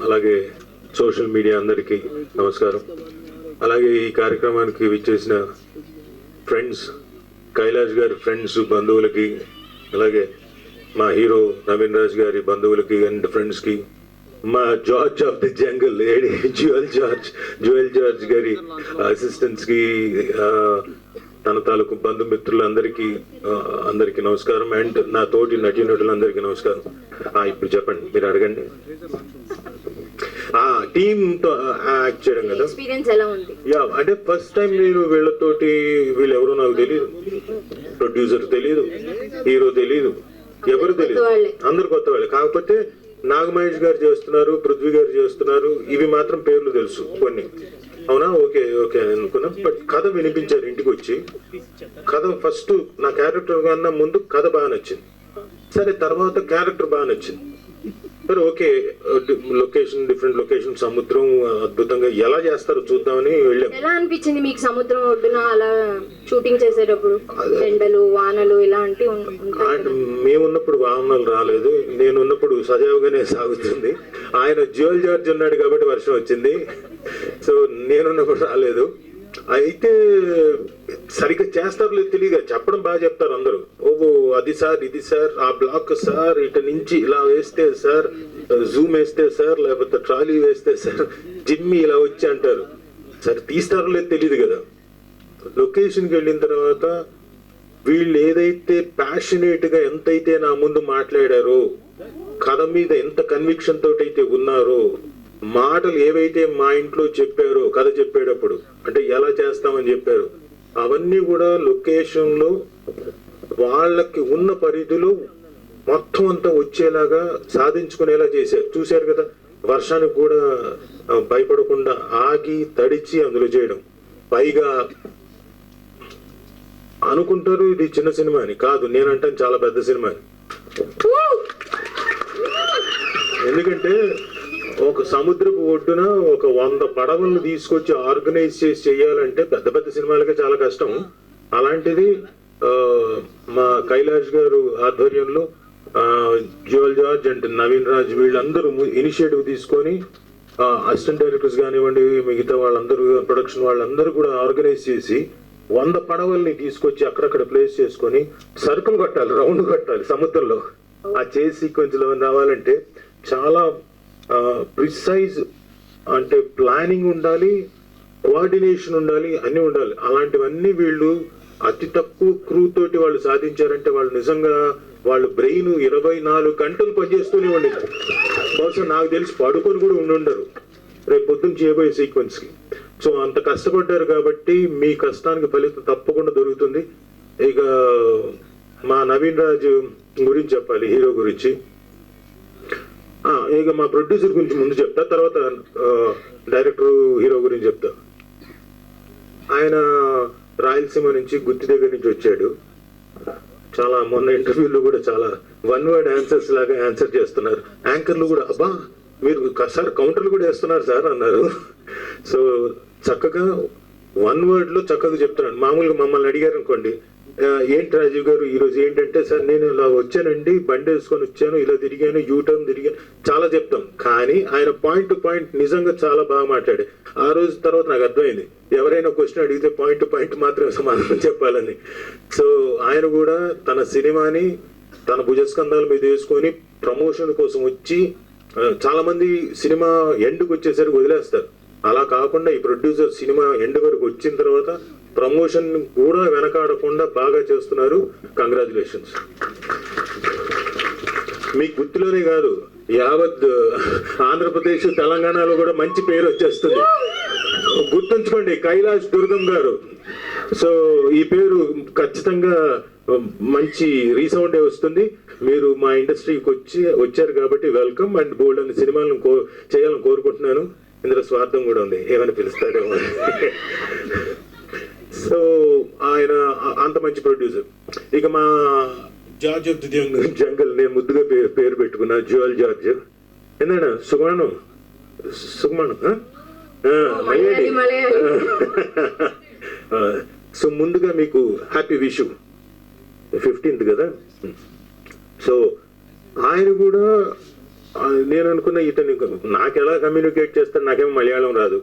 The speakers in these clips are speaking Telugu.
అలాగే సోషల్ మీడియా అందరికీ నమస్కారం. అలాగే ఈ కార్యక్రమానికి విచ్చేసిన ఫ్రెండ్స్, కైలాష్ గారి ఫ్రెండ్స్, బంధువులకి, అలాగే మా హీరో నవీన్ రాజ్ గారి బంధువులకి అండ్ ఫ్రెండ్స్కి, మా George of the Jungle Jewel George గారి అసిస్టెంట్స్కి, తన తాలూకు బంధుమిత్రులందరికీ అందరికీ నమస్కారం. అండ్ నా తోటి నటీనటులందరికీ నమస్కారం. ఇప్పుడు చెప్పండి, మీరు అడగండి. టీంతో యాక్ట్ చేయడం కదా, యా, అంటే ఫస్ట్ టైం నేను వీళ్ళతోటి, వీళ్ళు ఎవరో నాకు తెలియదు, ప్రొడ్యూసర్ తెలియదు, హీరో తెలియదు, ఎవరు తెలియదు, అందరు కొత్త వాళ్ళే. కాకపోతే నాగమహేష్ గారు చేస్తున్నారు, పృథ్వీ గారు చేస్తున్నారు, ఇవి మాత్రం పేర్లు తెలుసు కొన్ని. అవునా, ఓకే ఓకే అనుకున్నాం. బట్ కథ వినిపించారు ఇంటికి వచ్చి. కథ ఫస్ట్ నా క్యారెక్టర్ కన్నా ముందు కథ బాగా నచ్చింది. సరే, తర్వాత క్యారెక్టర్ బాగా నచ్చింది. సరే, ఓకే, లొకేషన్, డిఫరెంట్ లొకేషన్, సముద్రం అద్భుతంగా ఎలా చేస్తారో చూద్దామని వెళ్ళాం. ఎలా అనిపించింది మీకు సముద్రం ఒడ్డున అలా షూటింగ్ చేసేటప్పుడు? ఎండలు, వానలు ఇలాంటి మేమున్నప్పుడు వాహనాలు రాలేదు, నేను ఉన్నప్పుడు సజావుగానే సాగుతుంది. ఆయన జ్యువెల్ జార్జ్ ఉన్నాడు కాబట్టి వర్షం వచ్చింది. సో నేనున్నప్పుడు రాలేదు. అయితే సరిగ్గా చేస్తారు లేదు తెలియదు, చెప్పడం బాగా చెప్తారు అందరూ. ఓహో, అది సార్, ఇది సార్, ఆ బ్లాక్ సార్, ఇటు నుంచి ఇలా వేస్తే సార్, జూమ్ వేస్తే సార్, లేకపోతే ట్రాలీ వేస్తే సార్, జిమ్మి ఇలా వచ్చి అంటారు. సరే, తీస్తారో లేదు తెలియదు కదా. లొకేషన్కి వెళ్ళిన తర్వాత వీళ్ళు ఏదైతే ప్యాషనేట్ గా ఎంతైతే నా ముందు మాట్లాడారో, కథ మీద ఎంత కన్విక్షన్ తోటి అయితే ఉన్నారో, మాటలు ఏవైతే మా ఇంట్లో చెప్పారో కథ చెప్పేటప్పుడు, అంటే ఎలా చేస్తామని చెప్పారు, అవన్నీ కూడా లొకేషన్ లో వాళ్ళకి ఉన్న పరిధిలో మొత్తం అంతా వచ్చేలాగా సాధించుకునేలా చేశారు. చూశారు కదా, వర్షానికి కూడా భయపడకుండా ఆగి తడిచి అందులో చేయడం. పైగా అనుకుంటారు ఇది చిన్న సినిమా అని, కాదు, నేనంటాను చాలా పెద్ద సినిమా అని. ఎందుకంటే ఒక సముద్రపు ఒడ్డున ఒక 100 పడవలను తీసుకొచ్చి ఆర్గనైజ్ చేసి చెయ్యాలంటే పెద్ద పెద్ద సినిమాలకే చాలా కష్టం. అలాంటిది మా కైలాష్ గారు ఆధ్వర్యంలో జ్యువెల్ జార్జ్ అండ్ నవీన్ రాజ్ వీళ్ళందరూ ఇనిషియేటివ్ తీసుకొని, అసిస్టెంట్ డైరెక్టర్స్ కానివ్వండి, మిగతా వాళ్ళందరూ, ప్రొడక్షన్ వాళ్ళందరూ కూడా ఆర్గనైజ్ చేసి 100 పడవల్ని తీసుకొచ్చి అక్కడక్కడ ప్లేస్ చేసుకొని సర్కిల్ కట్టాలి, రౌండ్ కట్టాలి సముద్రంలో. ఆ చేస్ సీక్వెన్స్ లో రావాలంటే చాలా ప్రిసైజ్, అంటే ప్లానింగ్ ఉండాలి, కోఆర్డినేషన్ ఉండాలి, అన్ని ఉండాలి. అలాంటివన్నీ వీళ్ళు అతి తక్కువ క్రూ తోటి వాళ్ళు సాధించారంటే వాళ్ళు నిజంగా వాళ్ళు బ్రెయిన్ 24 గంటలు పనిచేస్తూనే ఉండింది. బహుశా నాకు తెలిసి పడుకొని కూడా ఉండరు రేపు పొద్దున్న చేయబోయే సీక్వెన్స్ కి. సో అంత కష్టపడ్డారు కాబట్టి మీ కష్టానికి ఫలితం తప్పకుండా దొరుకుతుంది. ఇక మా నవీన్ రాజ్ గురించి చెప్పాలి, హీరో గురించి. ఇక మా ప్రొడ్యూసర్ గురించి ముందు చెప్తా, తర్వాత డైరెక్టర్, హీరో గురించి చెప్తా. ఆయన రాయలసీమ నుంచి, గుత్తి దగ్గర నుంచి వచ్చాడు. చాలా మొన్న ఇంటర్వ్యూలో కూడా చాలా 1 word ఆన్సర్స్ లాగా ఆన్సర్ చేస్తున్నారు. యాంకర్లు కూడా, అబ్బా మీరు సార్ కౌంటర్లు కూడా వేస్తున్నారు సార్ అన్నారు. సో చక్కగా 1 word లో చక్కగా చెప్తున్నాడు. మామూలుగా మమ్మల్ని అడిగారు అనుకోండి, ఏంటి రాజీవ్ గారు ఈరోజు ఏంటంటే, సార్ నేను ఇలా వచ్చానండి, బండి వేసుకొని వచ్చాను, ఇలా తిరిగాను, యూటర్న్ తిరిగాను, చాలా చెప్తాం. కానీ ఆయన పాయింట్ టు పాయింట్ నిజంగా చాలా బాగా మాట్లాడి, ఆ రోజు తర్వాత నాకు అర్థమైంది ఎవరైనా క్వశ్చన్ అడిగితే పాయింట్ టు పాయింట్ మాత్రమే సమాధానం చెప్పాలని. సో ఆయన కూడా తన సినిమాని తన భుజస్కంధాల మీద వేసుకొని ప్రమోషన్ కోసం వచ్చి, చాలా మంది సినిమా ఎండ్కి వచ్చేసరికి వదిలేస్తారు. అలా కాకుండా ఈ ప్రొడ్యూసర్ సినిమా ఎండ్ వరకు వచ్చిన తర్వాత ప్రమోషన్ కూడా వెనకాడకుండా బాగా చేస్తున్నారు. కంగ్రాచులేషన్స్. మీకు గుర్తులోనే కాదు, యావత్ ఆంధ్రప్రదేశ్, తెలంగాణలో కూడా మంచి పేరు వచ్చేస్తుంది. గుర్తుంచుకోండి, కైలాష్ దుర్గం గారు. సో ఈ పేరు ఖచ్చితంగా మంచి రీసౌండే వస్తుంది. మీరు మా ఇండస్ట్రీకి వచ్చారు కాబట్టి వెల్కమ్. అండ్ బోల్డ్ అనే సినిమాలను చేయాలని కోరుకుంటున్నాను. ఇందులో స్వార్థం కూడా ఉంది, ఏమైనా పిలుస్తాడేమో. సో ఆయన అంత మంచి ప్రొడ్యూసర్. ఇక మా జార్జ్ ఆఫ్ ది జంగల్, నేను ముద్దుగా పేరు పెట్టుకున్నా, జ్యువెల్ జార్జ్. ఏందన్నా సుగమను సో ముందుగా మీకు హ్యాపీ విషు, 15th కదా. సో ఆయన కూడా నేను అనుకున్నా ఇతను నాకెలా కమ్యూనికేట్ చేస్తాడు, నాకేమో మలయాళం రాదు,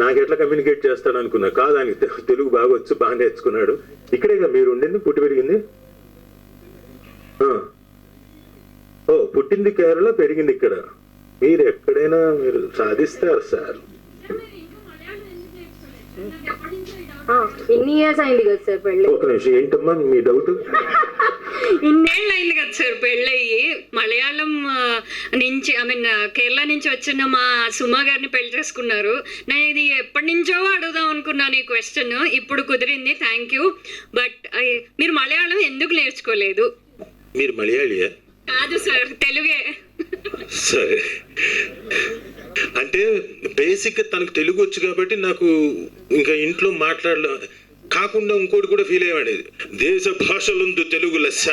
నాకెట్లా కమ్యూనికేట్ చేస్తాడు అనుకున్నా. కాదు, ఆయన తెలుగు బాగా వచ్చు, బాగా నేర్చుకున్నాడు. ఇక్కడేగా మీరు ఉండింది, పుట్టి పెరిగింది? ఓ, పుట్టింది కేరళ, పెరిగింది ఇక్కడ. మీరు ఎక్కడైనా మీరు సాధిస్తారు సార్. ఇన్ని ఇయర్స్ అయింది కదా సార్ పెళ్ళి. ఒక నిమిషం, ఏంటమ్మా మీ డౌట్? ఇన్నేళ్ళు అయింది కదా సార్ పెళ్ళయ్యి. మలయాళం నుంచి కేరళ నుంచి వచ్చిన మా సుమా గారిని పెళ్లి చేసుకున్నారు. నేను ఇది ఎప్పటి నుంచో అడుగుదాం అనుకున్నాను ఈ క్వశ్చన్, ఇప్పుడు కుదిరింది, థ్యాంక్ యూ. బట్ మీరు మలయాళం ఎందుకు నేర్చుకోలేదు? మీరు మలయాళియా? కాదు సార్, తెలుగే. సరే, అంటే బేసిక్ గా తనకు తెలుగు వచ్చు కాబట్టి నాకు ఇంకా ఇంట్లో మాట్లాడలే కాకుండా ఇంకోటి కూడా ఫీల్ అయ్యాడు, దేశ భాషలందు తెలుగు లెస్స.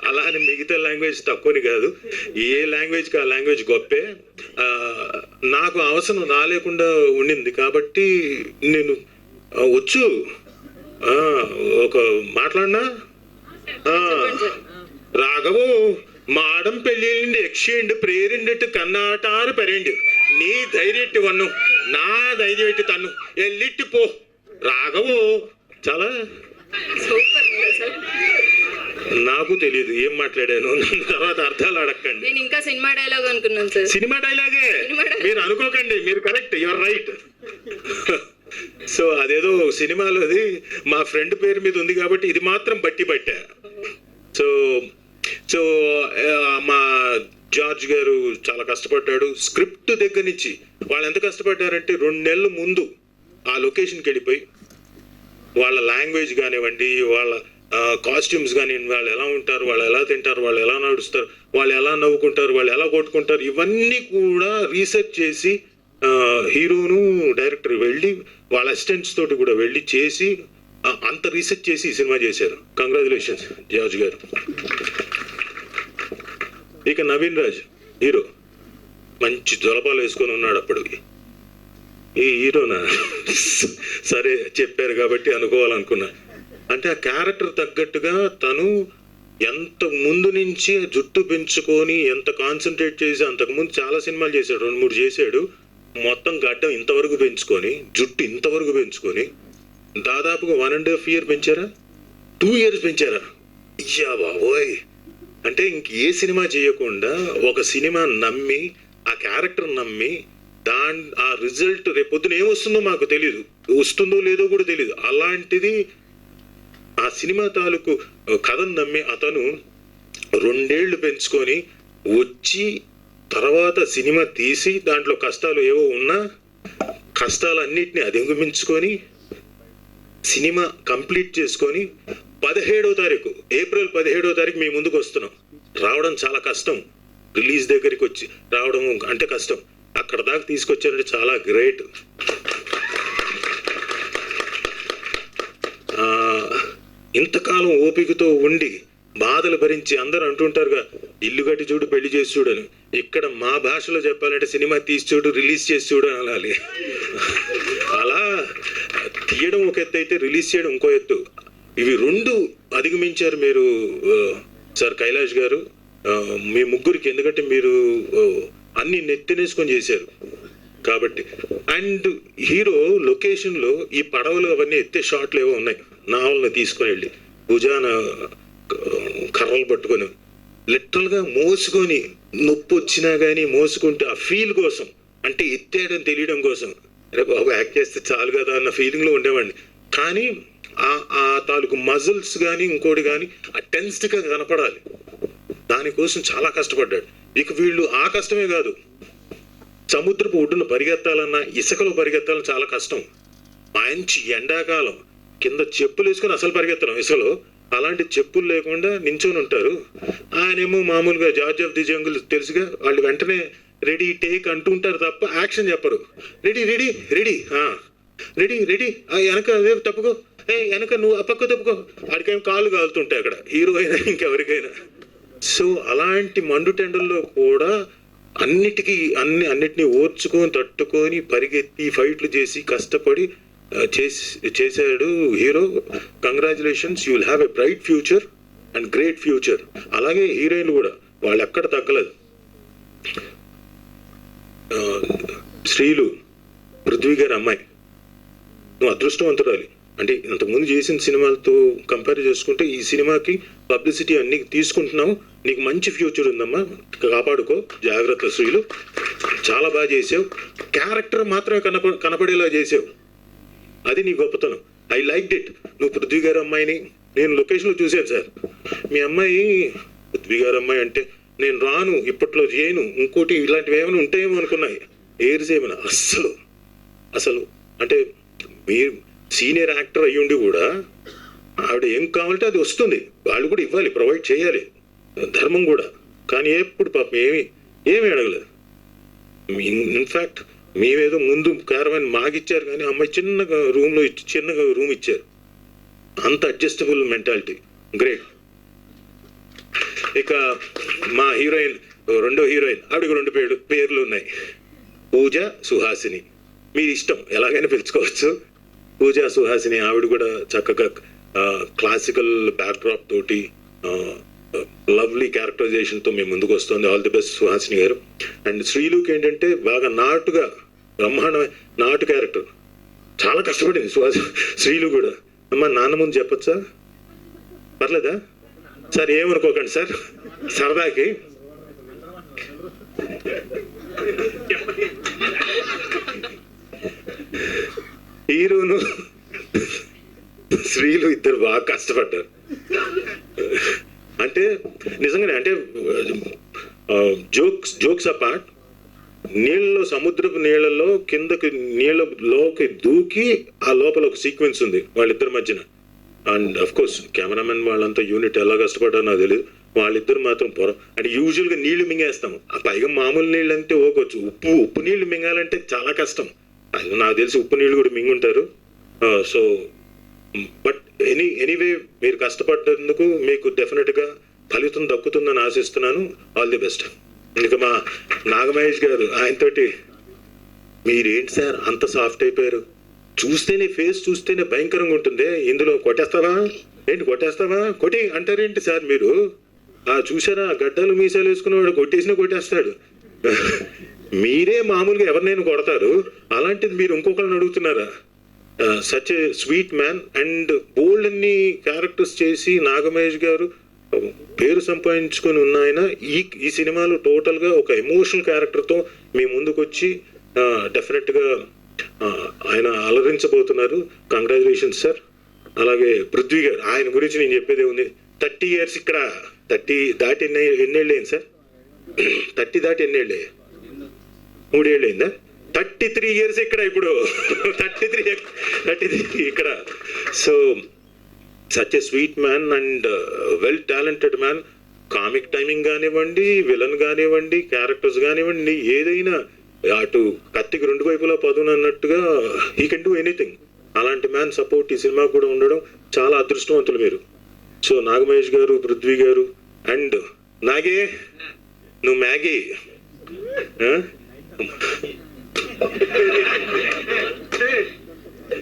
అలానే మిగతా లాంగ్వేజ్ తక్కువని కాదు, ఏ లాంగ్వేజ్కి ఆ లాంగ్వేజ్ గొప్పే. నాకు అవసరం రాలేకుండా ఉండింది కాబట్టి నేను వచ్చు. ఒక మాట్లాడినా రాఘవో മാടം പെല്ലിന്റെ യക്ഷിയുണ്ട് പേരുണ്ടിട്ട് കണ്ണാട്ടാറ് പെരണ്ട് നീ ധൈര്യട്ട് വന്നു నా ధైర్యం తను ఎల్లిట్టి పో రాఘవో. చాలా నాకు తెలియదు ఏం మాట్లాడాను, తర్వాత అర్థాలు అడగండి. నేను ఇంకా సినిమా డైలాగ్ అనుకున్నాను సార్. సినిమా డైలాగే మీరు అనుకోకండి, మీరు కరెక్ట్, యువర్ రైట్. సో అదేదో సినిమాలోది మా ఫ్రెండ్ పేరు మీద ఉంది కాబట్టి ఇది మాత్రం బట్టి పట్టా. సో మా జార్జ్ గారు చాలా కష్టపడ్డాడు స్క్రిప్ట్ దగ్గర నుంచి. వాళ్ళు ఎంత కష్టపడ్డారంటే 2 నెలల ముందు ఆ లొకేషన్కి వెళ్ళిపోయి వాళ్ళ లాంగ్వేజ్ కానివ్వండి, వాళ్ళ కాస్ట్యూమ్స్ కానీ, వాళ్ళు ఎలా ఉంటారు, వాళ్ళు ఎలా తింటారు, వాళ్ళు ఎలా నడుస్తారు, వాళ్ళు ఎలా నవ్వుకుంటారు, వాళ్ళు ఎలా కొట్టుకుంటారు, ఇవన్నీ కూడా రీసెర్చ్ చేసి హీరోను డైరెక్టర్ వెళ్ళి వాళ్ళ అసిస్టెంట్స్ తోటి కూడా వెళ్ళి చేసి అంత రీసెర్చ్ చేసి ఈ సినిమా చేశారు. కంగ్రాచులేషన్స్ జార్జ్ గారు. ఇక నవీన్ రాజ్ హీరో మంచి జొలపాలు వేసుకొని ఉన్నాడు అప్పటికి. ఈ హీరోనా సరే చెప్పారు కాబట్టి అనుకోవాలనుకున్నా. అంటే ఆ క్యారెక్టర్ తగ్గట్టుగా తను ఎంత ముందు నుంచి జుట్టు పెంచుకొని ఎంత కాన్సన్ట్రేట్ చేసి, అంతకుముందు చాలా సినిమాలు చేశాడు, 2-3 చేశాడు. మొత్తం గడ్డం ఇంతవరకు పెంచుకొని, జుట్టు ఇంతవరకు పెంచుకొని, దాదాపుగా 1.5 year పెంచారా, 2 years పెంచారా? అయ్యా బాబోయ్. అంటే ఇంక ఏ సినిమా చేయకుండా ఒక సినిమా నమ్మి, ఆ క్యారెక్టర్ నమ్మి, ఆ రిజల్ట్ రేపొద్దున ఏమొస్తుందో మాకు తెలియదు, వస్తుందో లేదో కూడా తెలియదు. అలాంటిది ఆ సినిమా తాలూకు కథను నమ్మి అతను 2 ఏళ్ళు పెంచుకొని వచ్చి తర్వాత సినిమా తీసి దాంట్లో కష్టాలు ఏవో ఉన్నా కష్టాలన్నిటిని అధిగమించుకొని సినిమా కంప్లీట్ చేసుకొని 17వ తారీఖు ఏప్రిల్ 17వ తారీఖు మీ ముందుకు వస్తున్నాం. రావడం చాలా కష్టం, రిలీజ్ దగ్గరికి వచ్చి రావడం అంటే కష్టం. అక్కడ దాకా తీసుకొచ్చారంటే చాలా గ్రేట్. ఇంతకాలం ఓపికతో ఉండి బాధలు భరించి అందరూ అంటుంటారుగా ఇల్లు కట్టి చూడు పెళ్లి చేసి చూడని. ఇక్కడ మా భాషలో చెప్పాలంటే సినిమా తీసి చూడు రిలీజ్ చేసి చూడు అని అనాలి. అలా తీయడం ఒక ఎత్తు అయితే రిలీజ్ చేయడం ఇంకో ఎత్తు. ఇవి 2 అధిగమించారు మీరు సార్ కైలాష్ గారు, మీ ముగ్గురికి. ఎందుకంటే మీరు అన్ని నెత్తినేసుకొని చేశారు కాబట్టి. అండ్ హీరో లొకేషన్లో ఈ పడవలు అవన్నీ ఎత్తే షాట్లు ఏవో ఉన్నాయి, నావల్ని తీసుకొని వెళ్ళి భుజాన కర్రలు పట్టుకొని లిటరల్గా మోసుకొని, నొప్పి వచ్చినా కానీ మోసుకుంటే ఆ ఫీల్ కోసం, అంటే ఎత్తాడని తెలియడం కోసం, అరే బాబు యాక్ట్ చేస్తే చాలు కదా అన్న ఫీలింగ్లో ఉండేవాడిని. కానీ ఆ తాలూకు మజిల్స్ కానీ ఇంకోటి కానీ ఆ టెన్స్డ్గా కనపడాలి, దానికోసం చాలా కష్టపడ్డాడు. ఇక వీళ్ళు ఆ కష్టమే కాదు, సముద్రపు ఒడ్డున పరిగెత్తాలన్నా, ఇసుకలో పరిగెత్తాలన్నా చాలా కష్టం. మంచి ఎండాకాలం కింద చెప్పులు వేసుకొని అసలు పరిగెత్తడం ఇసుకలో. అలాంటి చెప్పులు లేకుండా నించొని ఉంటారు. ఆయనేమో మామూలుగా జార్జ్ ఆఫ్ ది జంగిల్ తెలుసుగా, వాళ్ళు వెంటనే రెడీ టేక్ అంటుంటారు తప్ప యాక్షన్ చెప్పరు. Ready ready ready ready ready వెనక అదే తప్పుకో, వెనక నువ్వు పక్క తప్పుకో. వాడికేం కాళ్ళు కాలుతుంటాయి అక్కడ, హీరో అయినా ఇంకెవరికైనా. సో అలాంటి మండు టెండల్లో కూడా అన్నిటినీ ఓర్చుకొని తట్టుకొని పరిగెత్తి ఫైట్లు చేసి కష్టపడి చేశాడు hero. Congratulations, you will have a bright future. And great future. అలాగే హీరోయిన్లు కూడా వాళ్ళు ఎక్కడ తగ్గలేదు. శ్రీలు, పృథ్వీ గారి అమ్మాయి, నువ్వు అదృష్టవంతురాలి. అంటే ఇంతకుముందు చేసిన సినిమాలతో కంపేర్ చేసుకుంటే ఈ సినిమాకి పబ్లిసిటీ అన్ని తీసుకుంటున్నావు, నీకు మంచి ఫ్యూచర్ ఉందమ్మా, కాపాడుకో, జాగ్రత్త శ్రీలు. చాలా బాగా చేసావు, క్యారెక్టర్ మాత్రమే కనపడేలా చేసావు, అది నీ గొప్పతనం. I like it. నువ్వు పృథ్వీ గారి అమ్మాయిని నేను లొకేషన్లో చూశాను సార్. మీ అమ్మాయి పృథ్వీ గారి అమ్మాయి అంటే నేను రాను, ఇప్పట్లో చేయను, ఇంకోటి ఇలాంటివి ఏమైనా ఉంటాయేమో అనుకున్నాయి. ఎయిర్స్ ఏమైనా అసలు అంటే మీరు సీనియర్ యాక్టర్ అయ్యుండి కూడా ఆవిడ ఏం కావాలంటే అది వస్తుంది, వాళ్ళు కూడా ఇవ్వాలి, ప్రొవైడ్ చేయాలి, ధర్మం కూడా. కానీ ఎప్పుడు పాపం ఏమీ అడగలేదు. ఇన్ఫ్యాక్ట్ మేమేదో ముందు కారమైన మాగిచ్చారు, కానీ అమ్మాయి చిన్నగా రూమ్ ఇచ్చారు. అంత అడ్జస్టబుల్ మెంటాలిటీ, గ్రేట్. ఇక మా హీరోయిన్, రెండో హీరోయిన్, ఆవిడకి 2 పేర్లు ఉన్నాయి, పూజ, సుహాసిని. మీరు ఇష్టం, ఎలాగైనా పిలుచుకోవచ్చు. పూజ, సుహాసిని. ఆవిడ కూడా చక్కగా క్లాసికల్ బ్యాక్డ్రాప్ తోటి లవ్లీ క్యారెక్టరైజేషన్తో మేము ముందుకు వస్తుంది. ఆల్ ది బెస్ట్ సుహాసిని గారు. అండ్ శ్రీలుకి ఏంటంటే బాగా నాటుగా, బ్రహ్మాండమైన నాటు క్యారెక్టర్, చాలా కష్టపడింది శ్రీలు కూడా. అమ్మ నాన్న ముందు చెప్పచ్చా? పర్లేదా సార్? ఏమనుకోకండి సార్, సరదాకి. హీరోను శ్రీలు ఇద్దరు బాగా కష్టపడ్డారు. అంటే నిజంగానే, అంటే జోక్స్ అపార్ట్, నీళ్ళలో, సముద్రపు నీళ్ళలో కిందకి నీళ్ళలోకి దూకి ఆ లోపల ఒక సీక్వెన్స్ ఉంది వాళ్ళిద్దరి మధ్యన. అండ్ అఫ్ కోర్స్ కెమెరామెన్ వాళ్ళంతా యూనిట్ ఎలా కష్టపడ్డారో నాకు తెలియదు, వాళ్ళిద్దరు మాత్రం అంటే యూజువల్గా నీళ్లు మింగేస్తాము, పైగా మామూలు నీళ్ళు అంటే ఓకొచ్చు, ఉప్పు నీళ్లు మింగాలంటే చాలా కష్టం. అది నాకు తెలిసి ఉప్పు నీళ్ళు కూడా మింగుంటారు. సో బట్ ఎనీవే మీరు కష్టపడ్డందుకు మీకు డెఫినెట్గా ఫలితం దక్కుతుందని ఆశిస్తున్నాను. All the best. ఇంకా మా నాగమహేష్ గారు, ఆయనతోటి మీరేంటి సార్ అంత సాఫ్ట్ అయిపోయారు, ఫేస్ చూస్తేనే భయంకరంగా ఉంటుంది, ఇందులో కొట్టేస్తావా కొట్టి అంటారేంటి సార్ మీరు? చూసారా, గడ్డలు మీసాలు వేసుకున్నవాడు కొట్టేస్తాడు. మీరే మామూలుగా ఎవరినైనా కొడతారు, అలాంటిది మీరు ఇంకొకరిని అడుగుతున్నారా? Such a sweet man and bold అన్ని క్యారెక్టర్స్ చేసి నాగమహేష్ గారు పేరు సంపాదించుకొని ఉన్న ఆయన ఈ సినిమాలో టోటల్గా ఒక ఎమోషనల్ క్యారెక్టర్తో మీ ముందుకు వచ్చి డెఫినెట్గా ఆయన అలరించబోతున్నారు. Congratulations sir. అలాగే పృథ్వీ గారు, ఆయన గురించి నేను చెప్పేదే ఉంది. 30 years ఇక్కడ 30 దాటి ఎన్నేళ్ళు అయింది సార్? 30 దాటి ఎన్నేళ్ళు? 3 ఏళ్ళు అయిందా? 33 years ఇక్కడ ఇప్పుడు. 33 ఇక్కడ. So such a sweet man and well talented man. Comic timing కానివ్వండి, విలన్ కానివ్వండి, క్యారెక్టర్స్ కానివ్వండి, ఏదైనా అటు కత్తికి 2 వైపులా పదును అన్నట్టుగా హీ కెన్ డూ ఎనీథింగ్. అలాంటి మ్యాన్ సపోర్ట్ ఈ సినిమా కూడా ఉండడం చాలా అదృష్టవంతులు మీరు. సో నాగమహేష్ గారు, పృథ్వీ గారు అండ్ నాగే, నువ్వు మ్యాగీ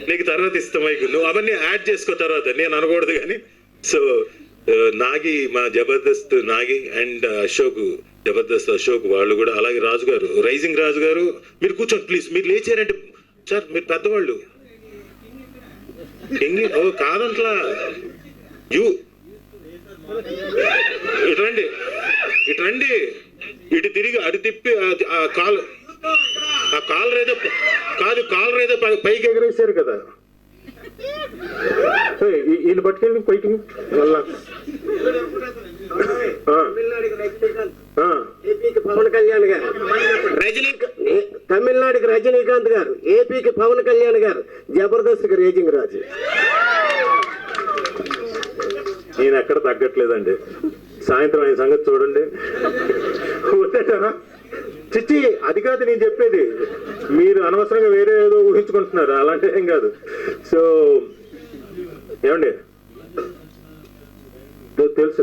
నీకు తర్వాత ఇస్తాం మైకు, నువ్వు అవన్నీ యాడ్ చేసుకో తర్వాత, నేను అనకూడదు కానీ. సో నాగి, మా జబర్దస్త్ నాగి అండ్ అశోక్, జబర్దస్త్ అశోక్ వాళ్ళు కూడా. అలాగే రాజు గారు, రైజింగ్ రాజు గారు, మీరు కూర్చోండి ప్లీజ్. మీరు లేచారంటే సార్ మీరు పెద్దవాళ్ళు. కాదంట్లా, ఇటు రండి, ఇటు తిరిగి అటు తిప్పి ఆ కాలర్ ఏదో కాదు, కాలర్ ఏదో పైకి ఎగరేసారు కదా, వీళ్ళు పట్టుకెళ్ళి పైకి వల్ల. ఏపీకి పవన్ కళ్యాణ్ గారు, తమిళనాడుకి రజనీకాంత్ గారు, ఏపీకి పవన్ కళ్యాణ్ గారు, జబర్దస్త్ రేజింగ్ రాజు. నేను ఎక్కడ తగ్గట్లేదండి. సాయంత్రం ఆయన సంగతి చూడండి. వద్దంటారా? చిచ్చి, అది కాదు నేను చెప్పేది. మీరు అనవసరంగా వేరే ఏదో ఊహించుకుంటున్నారు, అలాంటి ఏం కాదు. సో ఏమండి తెలుసు